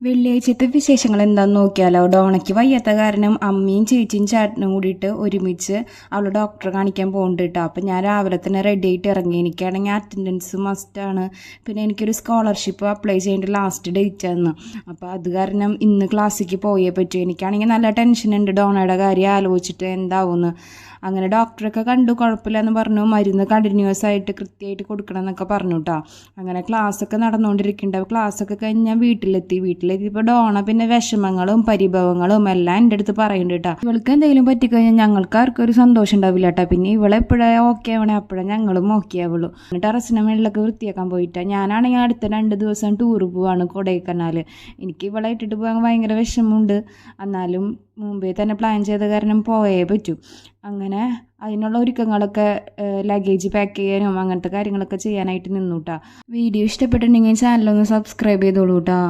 വെള്ളിയാഴ്ചത്തെ വിശേഷങ്ങൾ എന്താണെന്ന് നോക്കിയാലോ. ഡോണയ്ക്ക് വയ്യാത്ത കാരണം അമ്മയും ചേച്ചിയും ചേട്ടനും കൂടിയിട്ട് ഒരുമിച്ച് അവൾ ഡോക്ടറെ കാണിക്കാൻ പോകുന്നുണ്ട് കേട്ടോ. അപ്പം ഞാൻ രാവിലെ തന്നെ റെഡി ആയിട്ട് ഇറങ്ങി. എനിക്കാണെങ്കിൽ അറ്റൻഡൻസ് മസ്റ്റാണ്. പിന്നെ എനിക്കൊരു സ്കോളർഷിപ്പ് അപ്ലൈ ചെയ്യേണ്ട ലാസ്റ്റ് ഡേറ്റ് ആണ്. അപ്പോൾ അത് കാരണം ഇന്ന് ക്ലാസ്സിലേക്ക് പോയേ പറ്റൂ. എനിക്കാണെങ്കിൽ നല്ല ടെൻഷനുണ്ട് ഡോണയുടെ കാര്യം ആലോചിച്ചിട്ട് എന്താവുമെന്ന്. അങ്ങനെ ഡോക്ടറൊക്കെ കണ്ടു, കുഴപ്പമില്ല എന്ന് പറഞ്ഞു. മരുന്ന് കണ്ടിന്യൂസ് ആയിട്ട് കൃത്യമായിട്ട് കൊടുക്കണം എന്നൊക്കെ പറഞ്ഞു കേട്ടോ. അങ്ങനെ ക്ലാസ്സൊക്കെ നടന്നുകൊണ്ടിരിക്കുന്നുണ്ട്. ക്ലാസ്സൊക്കെ കഴിഞ്ഞ് ഞാൻ വീട്ടിലെത്തിയപ്പോൾ ഡോണ പിന്നെ വിഷമങ്ങളും പരിഭവങ്ങളും എല്ലാം എൻ്റെ അടുത്ത് പറയുന്നുണ്ട് കേട്ടോ. ഇവൾക്ക് എന്തെങ്കിലും പറ്റിക്കഴിഞ്ഞാൽ ഞങ്ങൾക്ക് ആർക്കും ഒരു സന്തോഷം ഉണ്ടാവില്ല കേട്ടോ. പിന്നെ ഇവളെപ്പോഴാണ് ഓക്കെ ആവണേ അപ്പോഴാണ് ഞങ്ങളും ഓക്കെ ആവുള്ളൂ. എന്നിട്ട് ടെറസിൻ്റെ മേളിലൊക്കെ വൃത്തിയാക്കാൻ പോയിട്ടാണ്. ഞാനാണെങ്കിൽ അടുത്ത 2 ദിവസം ടൂർ പോവാണ് കൊടൈക്കനാൽ. എനിക്ക് ഇവളെ ഇട്ടിട്ട് പോകാൻ ഭയങ്കര വിഷമമുണ്ട്. എന്നാലും മുമ്പേ തന്നെ പ്ലാൻ ചെയ്ത കാരണം പോയേ പറ്റൂ. അങ്ങനെ അതിനുള്ള ഒരുക്കങ്ങളൊക്കെ ലഗേജ് പാക്ക് ചെയ്യാനും അങ്ങനത്തെ കാര്യങ്ങളൊക്കെ ചെയ്യാനായിട്ട് നിന്നു കേട്ടോ. വീഡിയോ ഇഷ്ടപ്പെട്ടിട്ടുണ്ടെങ്കിൽ ചാനലൊന്ന് സബ്സ്ക്രൈബ് ചെയ്തോളൂ കേട്ടോ.